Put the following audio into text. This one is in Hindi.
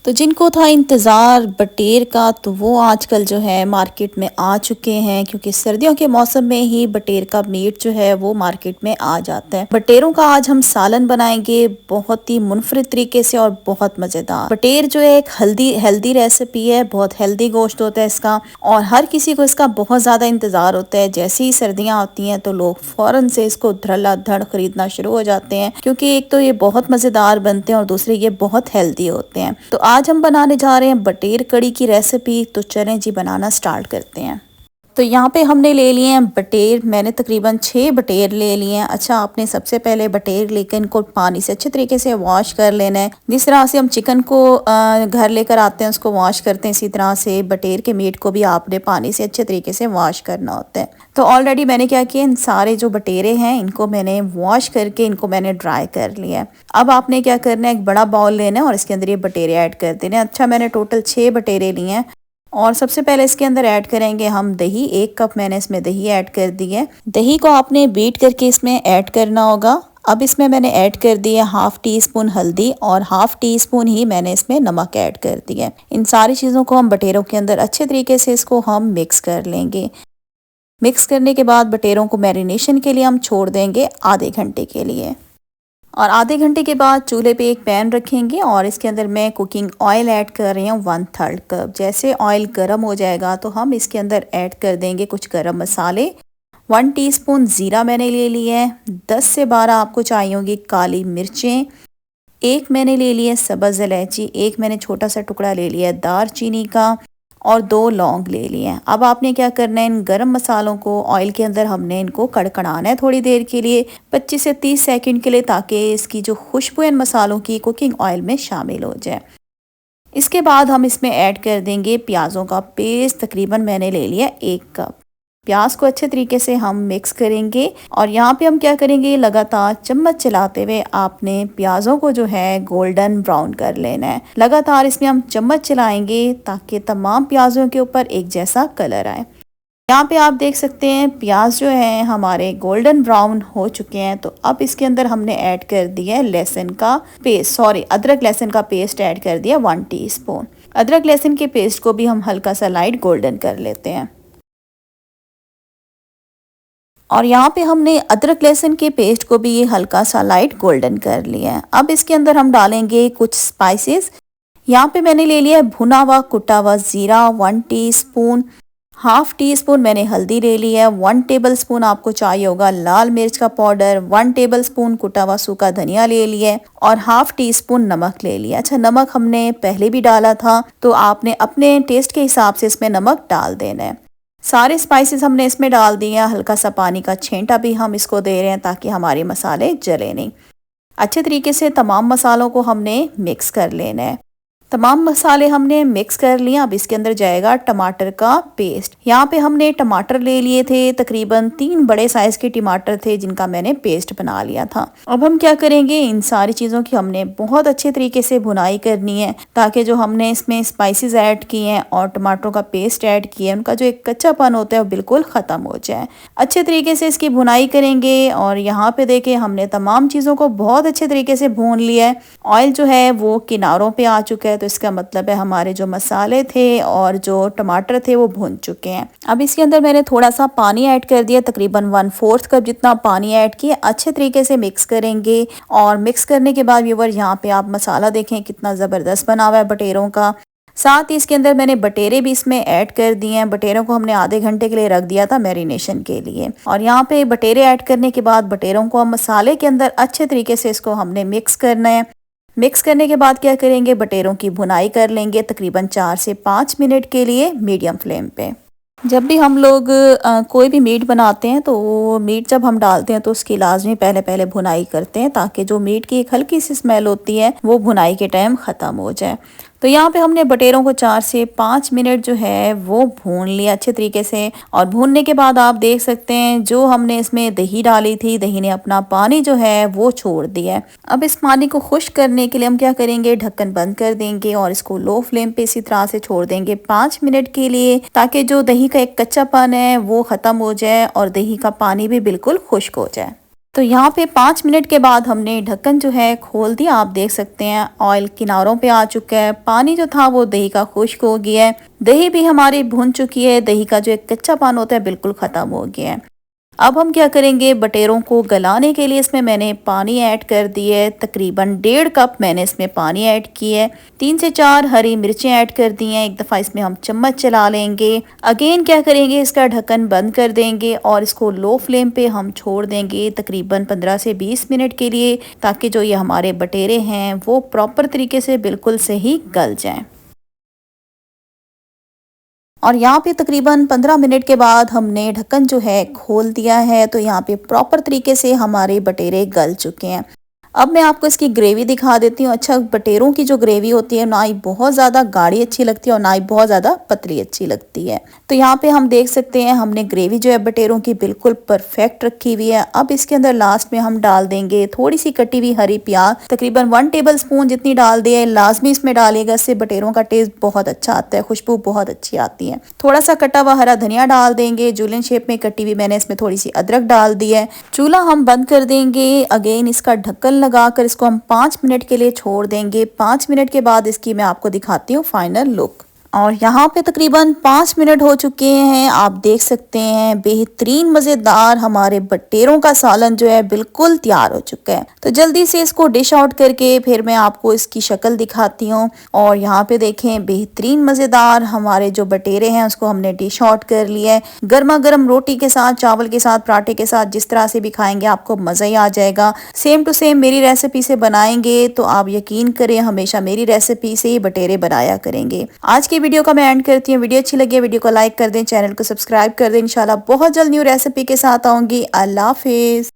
तो जिनको था इंतज़ार बटेर का, तो वो आजकल जो है मार्केट में आ चुके हैं, क्योंकि सर्दियों के मौसम में ही बटेर का मीट जो है वो मार्केट में आ जाता है। बटेरों का आज हम सालन बनाएंगे, बहुत ही मुनफरिद तरीके से और बहुत मज़ेदार। बटेर जो है एक हेल्दी रेसिपी है, बहुत हेल्दी गोश्त होता है इसका, और हर किसी को इसका बहुत ज़्यादा इंतज़ार होता है। जैसे ही सर्दियाँ आती हैं तो लोग फ़ौरन से इसको धड़ाधड़ खरीदना शुरू हो जाते हैं, क्योंकि एक तो ये बहुत मज़ेदार बनते हैं और दूसरे ये बहुत हेल्दी होते हैं। तो आज हम बनाने जा रहे हैं बटेर कड़ी की रेसिपी। तो चलें जी, बनाना स्टार्ट करते हैं। तो यहाँ पे हमने ले लिए हैं बटेर। मैंने तकरीबन 6 बटेर ले लिए हैं। अच्छा, आपने सबसे पहले बटेर लेकर इनको पानी से अच्छे तरीके से वॉश कर लेना है। जिस तरह से हम चिकन को घर लेकर आते हैं उसको वॉश करते हैं, इसी तरह से बटेर के मीट को भी आपने पानी से अच्छे तरीके से वॉश करना होता है। तो ऑलरेडी मैंने क्या किया, इन सारे जो बटेरे हैं इनको मैंने वॉश करके इनको मैंने ड्राई कर लिया है। अब आपने क्या करना है, एक बड़ा बाउल लेना है और इसके अंदर ये बटेरे ऐड कर देने हैं। अच्छा, मैंने टोटल 6 बटेरे लिए हैं। और सबसे पहले इसके अंदर ऐड करेंगे हम दही। 1 कप मैंने इसमें दही ऐड कर दी है। दही को आपने बीट करके इसमें ऐड करना होगा। अब इसमें मैंने ऐड कर दी है हाफ टी स्पून हल्दी और हाफ टी स्पून ही मैंने इसमें नमक ऐड कर दिया है। इन सारी चीज़ों को हम बटेरों के अंदर अच्छे तरीके से इसको हम मिक्स कर लेंगे। मिक्स करने के बाद बटेरों को मैरिनेशन के लिए हम छोड़ देंगे आधे घंटे के लिए। और आधे घंटे के बाद चूल्हे पे एक पैन रखेंगे और इसके अंदर मैं कुकिंग ऑयल ऐड कर रही हूँ 1/3 कप। जैसे ऑयल गर्म हो जाएगा तो हम इसके अंदर ऐड कर देंगे कुछ गरम मसाले। 1 टीस्पून ज़ीरा मैंने ले लिया है। 10 से 12 आपको चाहिए होगी काली मिर्चें। 1 मैंने ले लिया सब्ज़ इलायची। 1 मैंने छोटा सा टुकड़ा ले लिया दालचीनी का और 2 लौंग ले लिए हैं। अब आपने क्या करना है, इन गरम मसालों को ऑयल के अंदर हमने इनको कड़कड़ाना है थोड़ी देर के लिए, 25 से 30 सेकंड के लिए, ताकि इसकी जो खुशबू इन मसालों की कुकिंग ऑयल में शामिल हो जाए। इसके बाद हम इसमें ऐड कर देंगे प्याज़ों का पेस्ट। तकरीबन मैंने ले लिया 1 कप। प्याज को अच्छे तरीके से हम मिक्स करेंगे और यहाँ पे हम क्या करेंगे, लगातार चम्मच चलाते हुए आपने प्याजों को जो है गोल्डन ब्राउन कर लेना है। लगातार इसमें हम चम्मच चलाएंगे ताकि तमाम प्याजों के ऊपर एक जैसा कलर आए। यहाँ पे आप देख सकते हैं प्याज जो है हमारे गोल्डन ब्राउन हो चुके हैं। तो अब इसके अंदर हमने ऐड कर दिया है लहसुन का पेस्ट, अदरक लहसुन का पेस्ट ऐड कर दिया 1 टीस्पून। अदरक लहसुन के पेस्ट को भी हम हल्का सा लाइट गोल्डन कर लेते हैं। और यहाँ पे हमने अदरक लहसुन के पेस्ट को भी ये हल्का सा लाइट गोल्डन कर लिया है। अब इसके अंदर हम डालेंगे कुछ स्पाइसेस। यहाँ पे मैंने ले लिया है भुना हुआ कुटा हुआ ज़ीरा 1 टीस्पून। हाफ टी स्पून मैंने हल्दी ले ली है। 1 टेबल स्पून आपको चाहिए होगा लाल मिर्च का पाउडर। 1 टेबल स्पून कुटा हुआ सूखा धनिया ले लिया है और हाफ टी स्पून नमक ले लिया। अच्छा, नमक हमने पहले भी डाला था, तो आपने अपने टेस्ट के हिसाब से इसमें नमक डाल देना है। सारे स्पाइसेस हमने इसमें डाल दिए हैं। हल्का सा पानी का छींटा भी हम इसको दे रहे हैं ताकि हमारे मसाले जले नहीं। अच्छे तरीके से तमाम मसालों को हमने मिक्स कर लेना है। तमाम मसाले हमने मिक्स कर लिए। अब इसके अंदर जाएगा टमाटर का पेस्ट। यहाँ पे हमने टमाटर ले लिए थे, तकरीबन 3 बड़े साइज के टमाटर थे जिनका मैंने पेस्ट बना लिया था। अब हम क्या करेंगे, इन सारी चीज़ों की हमने बहुत अच्छे तरीके से भुनाई करनी है ताकि जो हमने इसमें स्पाइसेस ऐड किए हैं और टमाटरों का पेस्ट ऐड किया है उनका जो एक कच्चापन होता है वो बिल्कुल ख़त्म हो जाए। अच्छे तरीके से इसकी भुनाई करेंगे। और यहाँ पे देखें हमने तमाम चीज़ों को बहुत अच्छे तरीके से भून लिया है। ऑयल जो है वो किनारों पे आ चुका है, तो इसका मतलब है हमारे जो मसाले थे और जो टमाटर थे वो भून चुके हैं। अब इसके अंदर मैंने थोड़ा सा पानी ऐड कर दिया, तकरीबन 1/4 कप जितना पानी ऐड किया। अच्छे तरीके से मिक्स करेंगे। और मिक्स करने के बाद व्यूअर यहाँ पे आप मसाला देखें कितना ज़बरदस्त बना हुआ है बटेरों का। साथ ही इसके अंदर मैंने बटेरे भी इसमें ऐड कर दिए हैं। बटेरों को हमने आधे घंटे के लिए रख दिया था मैरिनेशन के लिए। और यहाँ पे बटेरे ऐड करने के बाद बटेरों को हम मसाले के अंदर अच्छे तरीके से इसको हमने मिक्स करना है। मिक्स करने के बाद क्या करेंगे, बटेरों की भुनाई कर लेंगे तकरीबन 4 से 5 मिनट के लिए मीडियम फ्लेम पे। जब भी हम लोग कोई भी मीट बनाते हैं तो वो मीट जब हम डालते हैं तो उसकी लाजमी पहले पहले भुनाई करते हैं ताकि जो मीट की एक हल्की सी स्मेल होती है वो भुनाई के टाइम ख़त्म हो जाए। तो यहाँ पे हमने बटेरों को 4 से 5 मिनट जो है वो भून लिया अच्छे तरीके से। और भूनने के बाद आप देख सकते हैं जो हमने इसमें दही डाली थी, दही ने अपना पानी जो है वो छोड़ दिया है। अब इस पानी को खुश्क करने के लिए हम क्या करेंगे, ढक्कन बंद कर देंगे और इसको लो फ्लेम पे इसी तरह से छोड़ देंगे 5 मिनट के लिए, ताकि जो दही का एक कच्चापन है वो ख़त्म हो जाए और दही का पानी भी बिल्कुल खुश्क हो जाए। तो यहाँ पे 5 मिनट के बाद हमने ढक्कन जो है खोल दिया। आप देख सकते हैं ऑयल किनारों पे आ चुका है, पानी जो था वो दही का खुश्क हो गया है, दही भी हमारी भुन चुकी है, दही का जो एक कच्चापन होता है बिल्कुल ख़त्म हो गया है। अब हम क्या करेंगे, बटेरों को गलाने के लिए इसमें मैंने पानी ऐड कर दिया है। तकरीबन 1.5 कप मैंने इसमें पानी ऐड किया है। 3 से 4 हरी मिर्चें ऐड कर दी हैं। एक दफ़ा इसमें हम चम्मच चला लेंगे। अगेन क्या करेंगे, इसका ढक्कन बंद कर देंगे और इसको लो फ्लेम पे हम छोड़ देंगे तकरीबन 15 से 20 मिनट के लिए, ताकि जो ये हमारे बटेरे हैं वो प्रॉपर तरीके से बिल्कुल सही गल जाएँ। और यहाँ पे तकरीबन 15 मिनट के बाद हमने ढक्कन जो है खोल दिया है, तो यहाँ पे प्रॉपर तरीके से हमारे बटेरे गल चुके हैं। अब मैं आपको इसकी ग्रेवी दिखा देती हूँ। अच्छा, बटेरों की जो ग्रेवी होती है ना ही बहुत ज़्यादा गाढ़ी अच्छी लगती है और ना ही बहुत ज़्यादा पतली अच्छी लगती है। तो यहाँ पे हम देख सकते हैं हमने ग्रेवी जो है बटेरों की बिल्कुल परफेक्ट रखी हुई है। अब इसके अंदर लास्ट में हम डाल देंगे थोड़ी सी कटी हुई हरी प्याज, तकरीबन 1 टेबल स्पून जितनी डाल दिए, लाजमी इसमें डालिएगा, इससे बटेरों का टेस्ट बहुत अच्छा आता है, खुशबू बहुत अच्छी आती है। थोड़ा सा कटा हुआ हरा धनिया डाल देंगे, जूलियन शेप में कटी हुई मैंने इसमें थोड़ी सी अदरक डाल दी है। चूल्हा हम बंद कर देंगे। अगेन इसका ढक्कन लगाकर इसको हम 5 मिनट के लिए छोड़ देंगे। 5 मिनट के बाद इसकी मैं आपको दिखाती हूँ फाइनल लुक। और यहाँ पे तकरीबन 5 मिनट हो चुके हैं। आप देख सकते हैं बेहतरीन मज़ेदार हमारे बटेरों का सालन जो है बिल्कुल तैयार हो चुका है। तो जल्दी से इसको डिश आउट करके फिर मैं आपको इसकी शक्ल दिखाती हूँ। और यहाँ पे देखें बेहतरीन मज़ेदार हमारे जो बटेरे हैं उसको हमने डिश आउट कर लिया है। गर्मा गर्म रोटी के साथ, चावल के साथ, पराठे के साथ, जिस तरह से भी खाएंगे आपको मज़ा ही आ जाएगा। सेम टू सेम मेरी रेसिपी से बनाएंगे तो आप यकीन करें हमेशा मेरी रेसिपी से ही बटेरे बनाया करेंगे। आज की वीडियो का मैं एंड करती हूँ। वीडियो अच्छी लगी है वीडियो को लाइक कर दें, चैनल को सब्सक्राइब कर दें। इंशाल्लाह बहुत जल्द न्यू रेसिपी के साथ आऊंगी। अल्लाह हाफिज।